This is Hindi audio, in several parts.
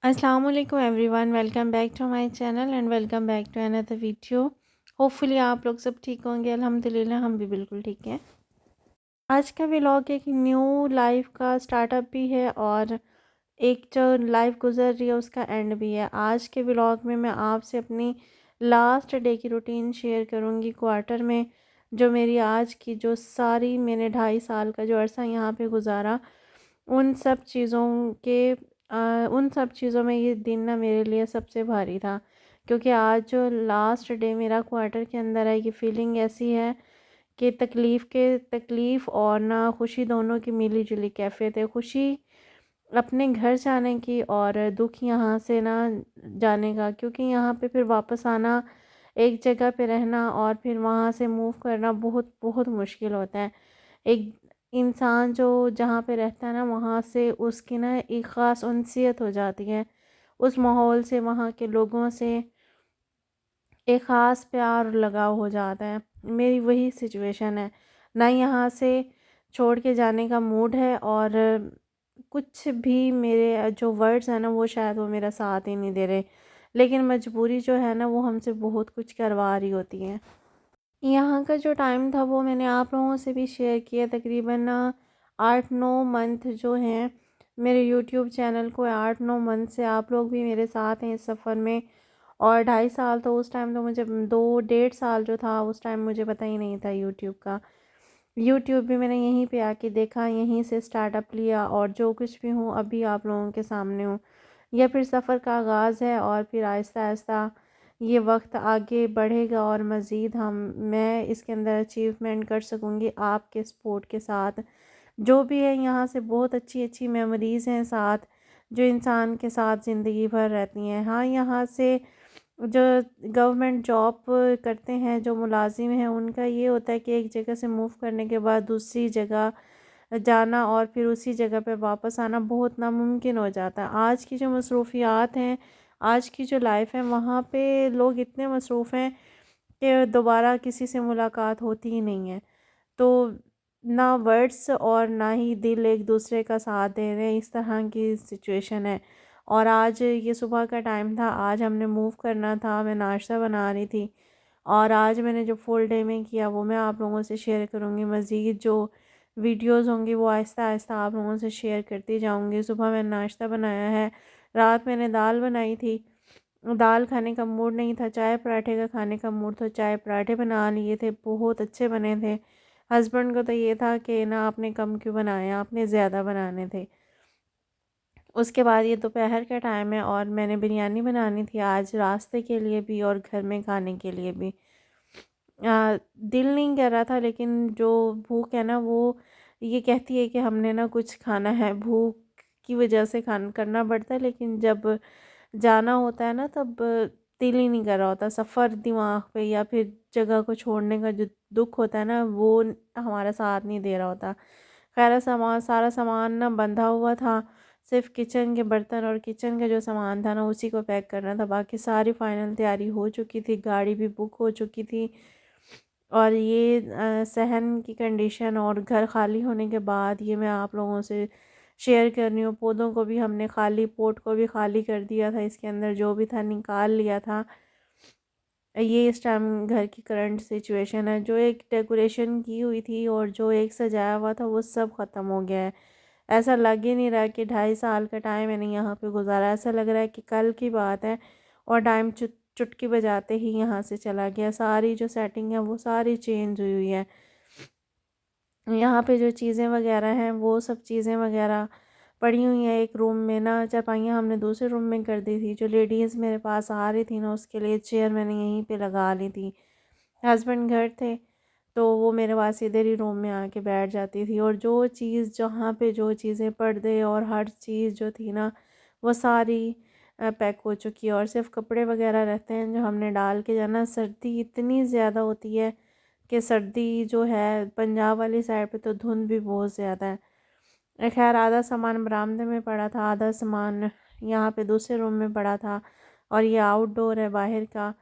अस्सलाम वालेकुम everyone, welcome back to my channel and welcome back to another video. Hopefully आप लोग सब ठीक होंगे। अल्हम्दुलिल्लाह हम भी बिल्कुल ठीक हैं। आज का व्लॉग एक न्यू लाइफ का स्टार्टअप भी है और एक जो लाइफ गुजर रही है उसका एंड भी है। आज के व्लॉग में मैं आपसे अपनी लास्ट डे की रूटीन शेयर करूंगी क्वार्टर में। जो मेरी आज की जो सारी मैंने 2.5 साल का जो अरसा यहाँ पे गुजारा, उन सब चीज़ों के उन सब चीज़ों में ये दिन ना मेरे लिए सबसे भारी था। क्योंकि आज जो लास्ट डे मेरा क्वार्टर के अंदर है, ये फीलिंग ऐसी है कि तकलीफ़ और ना खुशी दोनों की मिली जुली कैफियत है। खुशी अपने घर जाने की और दुख यहाँ से ना जाने का, क्योंकि यहाँ पे फिर वापस आना, एक जगह पे रहना और फिर वहाँ से मूव करना बहुत बहुत मुश्किल होता है। एक इंसान जो जहाँ पे रहता है ना, वहाँ से उसकी ना एक ख़ास उनसियत हो जाती है। उस माहौल से, वहाँ के लोगों से एक ख़ास प्यार और लगाव हो जाता है। मेरी वही सिचुएशन है। ना यहाँ से छोड़ के जाने का मूड है और कुछ भी मेरे जो वर्ड्स हैं ना, वो शायद वो मेरा साथ ही नहीं दे रहे। लेकिन मजबूरी जो है ना, वो हमसे बहुत कुछ करवा रही होती है। यहाँ का जो टाइम था वो मैंने आप लोगों से भी शेयर किया। तकरीबन 8-9 मंथ जो हैं मेरे यूट्यूब चैनल को, 8-9 मंथ से आप लोग भी मेरे साथ हैं इस सफ़र में। और 2.5 साल तो उस टाइम तो मुझे 2 डेढ़ साल जो था उस टाइम मुझे पता ही नहीं था यूट्यूब का। यूट्यूब भी मैंने यहीं पे आके देखा, यहीं से स्टार्टअप लिया और जो कुछ भी हूँ अभी आप लोगों के सामने हूँ। यह फिर सफ़र का आगाज़ है और फिर आहिस्ता आहिस्ता ये वक्त आगे बढ़ेगा और मज़ीद मैं इसके अंदर अचीवमेंट कर सकूँगी आपके सपोर्ट के साथ। जो भी है यहाँ से बहुत अच्छी अच्छी मेमोरीज़ हैं साथ, जो इंसान के साथ ज़िंदगी भर रहती हैं। हाँ, यहाँ से जो गवर्नमेंट जॉब करते हैं, जो मुलाजिम हैं, उनका ये होता है कि एक जगह से मूव करने के बाद दूसरी जगह जाना और फिर उसी जगह पे वापस आना बहुत नामुमकिन हो जाता है। आज की जो मसरूफियात हैं, आज की जो लाइफ है, वहाँ पे लोग इतने मसरूफ़ हैं कि दोबारा किसी से मुलाकात होती ही नहीं है। तो ना वर्ड्स और ना ही दिल एक दूसरे का साथ दे रहे हैं, इस तरह की सिचुएशन है। और आज ये सुबह का टाइम था, आज हमने मूव करना था, मैं नाश्ता बना रही थी और आज मैंने जो फुल डे में किया वो मैं आप लोगों से शेयर करूँगी। मज़ीद जो वीडियोज़ होंगी वो आहिस्ता आहिस्ता आप लोगों से शेयर करती जाऊँगी। सुबह मैंने नाश्ता बनाया है, रात मैंने दाल बनाई थी, दाल खाने का मूड नहीं था, चाय पराठे का खाने का मूड था, चाय पराठे बना लिए थे, बहुत अच्छे बने थे। हस्बैंड को तो ये था कि ना आपने कम क्यों बनाए, आपने ज़्यादा बनाने थे। उसके बाद ये दोपहर का टाइम है और मैंने बिरयानी बनानी थी आज, रास्ते के लिए भी और घर में खाने के लिए भी। दिल नहीं कर रहा था, लेकिन जो भूख है ना, वो ये कहती है कि हमने ना कुछ खाना है। भूख की वजह से खाना करना पड़ता है, लेकिन जब जाना होता है ना, तब दिल ही नहीं कर रहा होता। सफ़र दिमाग पे या फिर जगह को छोड़ने का जो दुख होता है ना, वो हमारा साथ नहीं दे रहा होता। खैर, सारा सामान ना बंधा हुआ था, सिर्फ किचन के बर्तन और किचन का जो सामान था ना, उसी को पैक करना था। बाकी सारी फाइनल तैयारी हो चुकी थी, गाड़ी भी बुक हो चुकी थी। और ये सहन की कंडीशन और घर खाली होने के बाद ये मैं आप लोगों से शेयर कर रही हूँ। पौधों को भी हमने खाली, पोट को भी खाली कर दिया था, इसके अंदर जो भी था निकाल लिया था। ये इस टाइम घर की करंट सिचुएशन है। जो एक डेकोरेशन की हुई थी और जो एक सजाया हुआ था, वो सब ख़त्म हो गया है। ऐसा लग ही नहीं रहा कि 2.5 साल का टाइम मैंने यहाँ पे गुजारा। ऐसा लग रहा है कि कल की बात है और टाइम चुटकी बजाते ही यहाँ से चला गया। सारी जो सेटिंग है वो सारी चेंज हुई हुई है। यहाँ पे जो चीज़ें वगैरह हैं, वो सब चीज़ें वगैरह पड़ी हुई हैं एक रूम में ना। चारपाइयाँ हमने दूसरे रूम में कर दी थी। जो लेडीज़ मेरे पास आ रही थी ना, उसके लिए चेयर मैंने यहीं पे लगा ली थी। हस्बैंड घर थे तो वो मेरे पास इधर ही रूम में आके बैठ जाती थी। और जो चीज़, जहाँ पे जो चीज़ें, पर्दे और हर चीज़ जो थी ना, वो सारी पैक हो चुकी है और सिर्फ कपड़े वगैरह रहते हैं जो हमने डाल के जाना। सर्दी इतनी ज़्यादा होती है कि सर्दी जो है, पंजाब वाली साइड पे तो धुंध भी बहुत ज़्यादा है। खैर, आधा सामान बरामदे में पड़ा था, आधा सामान यहाँ पे दूसरे रूम में पड़ा था। और ये आउटडोर है बाहर का,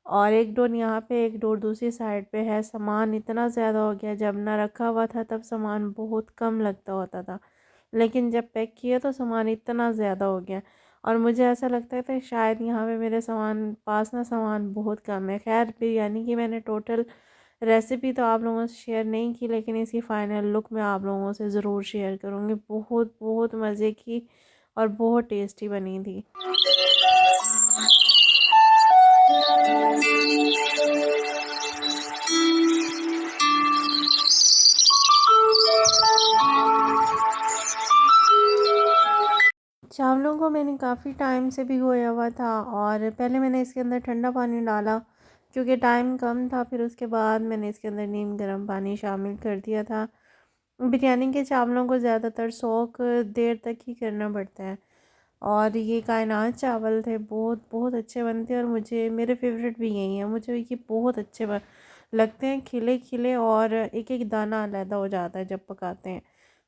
और एक डोर यहाँ पे, एक डोर दूसरी साइड पे है। सामान इतना ज़्यादा हो गया, जब ना रखा हुआ था तब सामान बहुत कम लगता होता था, लेकिन जब पैक किया तो सामान इतना ज़्यादा हो गया। और मुझे ऐसा लगता था शायद यहाँ पे मेरे सामान पास ना सामान बहुत कम है। खैर बिरयानी की मैंने टोटल रेसिपी तो आप लोगों से शेयर नहीं की, लेकिन इसकी फ़ाइनल लुक मैं आप लोगों से ज़रूर शेयर करूँगी। बहुत बहुत मज़े की और बहुत टेस्टी बनी थी। चावलों को मैंने काफ़ी टाइम से भिगोया हुआ था और पहले मैंने इसके अंदर ठंडा पानी डाला क्योंकि टाइम कम था। फिर उसके बाद मैंने इसके अंदर नीम गर्म पानी शामिल कर दिया था। बिरयानी के चावलों को ज़्यादातर सोख देर तक ही करना पड़ता है और ये कायनात चावल थे, बहुत बहुत अच्छे बनते हैं और मुझे मेरे फेवरेट भी यही हैं। मुझे ये बहुत अच्छे लगते हैं, खिले खिले और एक एक दाना अलहदा हो जाता है जब पकाते हैं।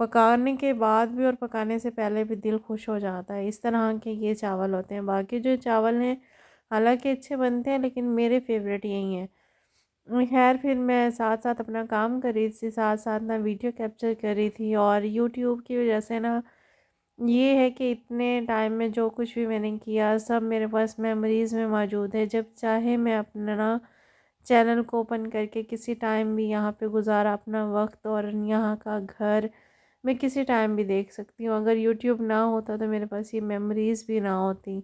पकाने के बाद भी और पकाने से पहले भी दिल खुश हो जाता है। इस तरह के ये चावल होते हैं। बाकी जो चावल हैं हालांकि अच्छे बनते हैं, लेकिन मेरे फेवरेट यही हैं। खैर फिर मैं साथ साथ अपना काम कर रही थी, साथ साथ ना वीडियो कैप्चर कर रही थी। और यूट्यूब की वजह से ना ये है कि इतने टाइम में जो कुछ भी मैंने किया सब मेरे पास मेमोरीज़ में मौजूद है। जब चाहे मैं अपना चैनल को ओपन करके किसी टाइम भी यहाँ पे गुजारा अपना वक्त और यहाँ का घर मैं किसी टाइम भी देख सकती हूँ। अगर यूट्यूब ना होता तो मेरे पास ये मेमोरीज़ भी ना होती।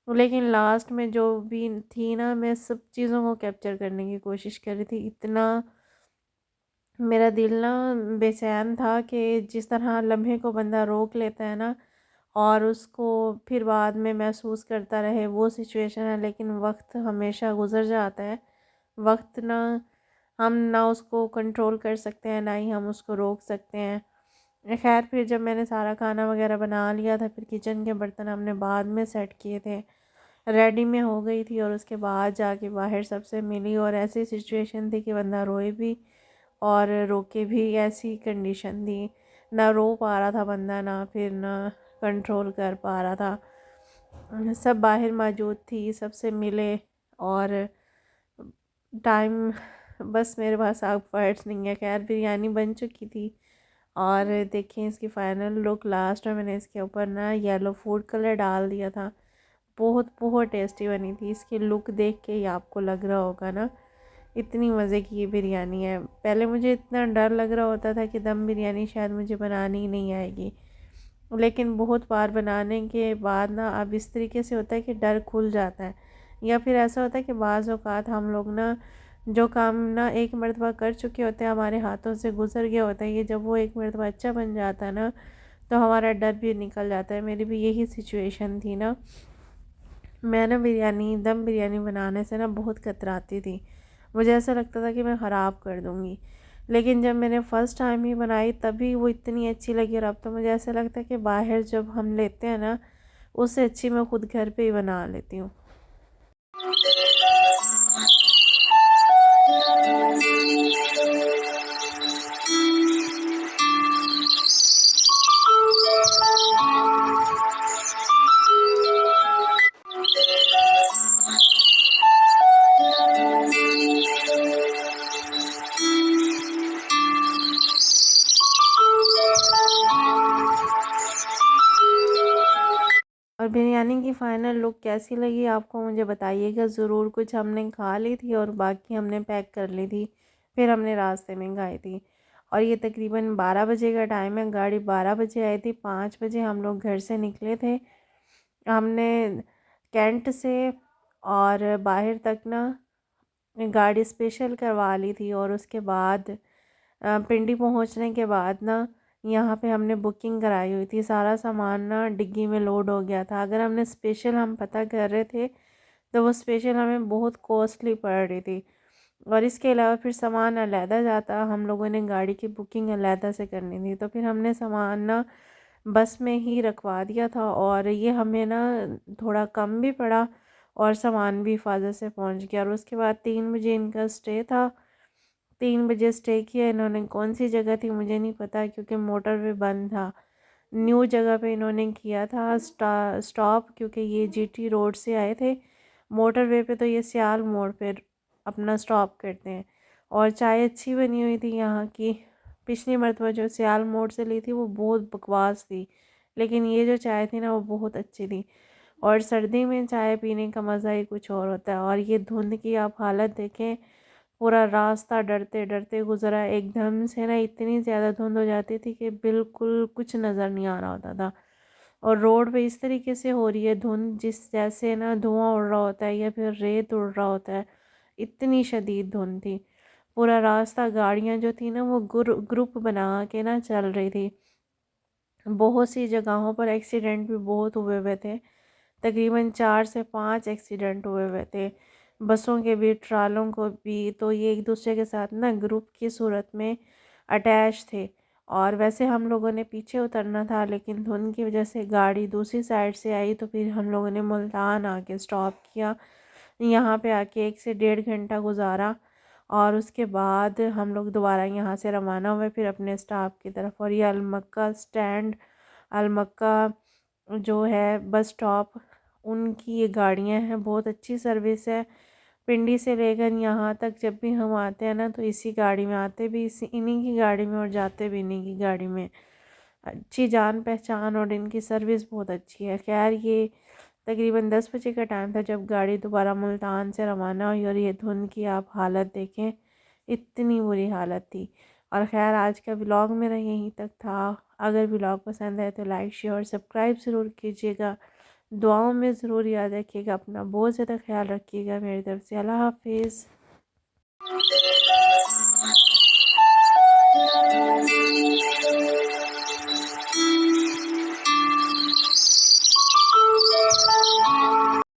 लेकिन लास्ट में जो भी थी ना, मैं सब चीज़ों को कैप्चर करने की कोशिश कर रही थी। इतना मेरा दिल ना बेचैन था कि जिस तरह लम्हे को बंदा रोक लेता है ना और उसको फिर बाद में महसूस करता रहे, वो सिचुएशन है। लेकिन वक्त हमेशा गुजर जाता है। वक्त ना हम ना उसको कंट्रोल कर सकते हैं, ना ही हम उसको रोक सकते हैं। खैर फिर जब मैंने सारा खाना वगैरह बना लिया था, फिर किचन के बर्तन हमने बाद में सेट किए थे, रेडी में हो गई थी और उसके बाद जाके बाहर सबसे मिली। और ऐसी सिचुएशन थी कि बंदा रोए भी और रोके भी, ऐसी कंडीशन थी। ना रो पा रहा था बंदा, ना फिर ना कंट्रोल कर पा रहा था। सब बाहर मौजूद थी, सबसे मिले और टाइम बस मेरे पास अब वर्ड्स नहीं है। खैर बिरयानी बन चुकी थी और देखें इसकी फ़ाइनल लुक। लास्ट में मैंने इसके ऊपर ना येलो फूड कलर डाल दिया था। बहुत बहुत टेस्टी बनी थी। इसकी लुक देख के ही आपको लग रहा होगा ना इतनी मज़े की ये बिरयानी है। पहले मुझे इतना डर लग रहा होता था कि दम बिरयानी शायद मुझे बनानी ही नहीं आएगी, लेकिन बहुत बार बनाने के बाद ना अब इस तरीके से होता है कि डर खुल जाता है। या फिर ऐसा होता है कि बाज़ औक़ात हम लोग ना जो काम ना एक मर्तबा कर चुके होते हैं, हमारे हाथों से गुजर गया होता है, ये जब वो एक मर्तबा अच्छा बन जाता है ना तो हमारा डर भी निकल जाता है। मेरी भी यही सिचुएशन थी ना। मैं ना बिरयानी दम बिरयानी बनाने से ना बहुत कतराती थी। मुझे ऐसा लगता था कि मैं ख़राब कर दूँगी। लेकिन जब मैंने फ़र्स्ट टाइम ही बनाई तभी वो इतनी अच्छी लगी और अब तो मुझे ऐसा लगता है कि बाहर जब हम लेते हैं ना उससे अच्छी मैं खुद घर पे ही बना लेती हूँ। और बिरयानी की फ़ाइनल लुक कैसी लगी आपको मुझे बताइएगा ज़रूर। कुछ हमने खा ली थी और बाकी हमने पैक कर ली थी, फिर हमने रास्ते में खाई थी। और ये तकरीबन 12 बजे का टाइम है। गाड़ी 12 बजे आई थी, 5 बजे हम लोग घर से निकले थे। हमने कैंट से और बाहर तक ना गाड़ी स्पेशल करवा ली थी। और उसके बाद पिंडी पहुंचने के बाद ना यहाँ पे हमने बुकिंग कराई हुई थी। सारा सामान ना डिग्गी में लोड हो गया था। अगर हमने स्पेशल हम पता कर रहे थे तो वो स्पेशल हमें बहुत कॉस्टली पड़ रही थी। और इसके अलावा फिर सामान अलहदा जाता, हम लोगों ने गाड़ी की बुकिंग अलहदा से करनी थी। तो फिर हमने सामान ना बस में ही रखवा दिया था और ये हमें ना थोड़ा कम भी पड़ा और सामान भी हिफाजत से पहुंच गया। और उसके बाद 3 बजे इनका स्टे था। 3 बजे स्टे किया इन्होंने। कौन सी जगह थी मुझे नहीं पता क्योंकि मोटरवे बंद था। न्यू जगह पे इन्होंने किया था स्टॉप, क्योंकि ये जीटी रोड से आए थे। मोटरवे पे तो ये सियाल मोड़ पे अपना स्टॉप करते हैं। और चाय अच्छी बनी हुई थी यहाँ की। पिछली मरतबा जो सियाल मोड़ से ली थी वो बहुत बकवास थी, लेकिन ये जो चाय थी ना वो बहुत अच्छी थी। और सर्दी में चाय पीने का मज़ा ही कुछ और होता है। और ये धुंध की आप हालत देखें, पूरा रास्ता डरते डरते गुजरा, एकदम से ना इतनी ज़्यादा धुंध हो जाती थी कि बिल्कुल कुछ नज़र नहीं आ रहा होता था। और रोड पे इस तरीके से हो रही है धुंध जिस जैसे ना धुआं उड़ रहा होता है या फिर रेत उड़ रहा होता है, इतनी शदीद धुंध थी। पूरा रास्ता गाड़ियाँ जो थी ना वो ग्रुप बना के ना चल रही थी। बहुत सी जगहों पर एक्सीडेंट भी बहुत हुए हुए थे, तकरीबन 4 से 5 एक्सीडेंट हुए हुए थे, बसों के भी ट्रालों को भी। तो ये एक दूसरे के साथ ना ग्रुप की सूरत में अटैच थे। और वैसे हम लोगों ने पीछे उतरना था, लेकिन धुंध की वजह से गाड़ी दूसरी साइड से आई, तो फिर हम लोगों ने मुल्तान आके स्टॉप किया। यहाँ पे आके 1 से 1.5 घंटा गुजारा और उसके बाद हम लोग दोबारा यहाँ से रवाना हुए फिर अपने स्टॉप की तरफ। और ये अलमक्का स्टैंड, अलमक्का जो है बस स्टॉप, उनकी ये गाड़ियाँ हैं, बहुत अच्छी सर्विस है। पिंडी से लेकर यहाँ तक जब भी हम आते हैं ना तो इसी गाड़ी में आते भी इसी इन्हीं की गाड़ी में और जाते भी इन्हीं की गाड़ी में। अच्छी जान पहचान और इनकी सर्विस बहुत अच्छी है। खैर ये तकरीबन 10 बजे का टाइम था जब गाड़ी दोबारा मुल्तान से रवाना हुई। और ये धुंध की आप हालत देखें, इतनी बुरी हालत थी। और ख़ैर आज का व्लॉग मेरा यहीं तक था। अगर व्लॉग पसंद आए तो लाइक शेयर और सब्सक्राइब ज़रूर कीजिएगा। दुआओं में ज़रूर याद रखिएगा, अपना बहुत ज़्यादा ख्याल रखिएगा। मेरी तरफ से अल्लाह हाफिज़।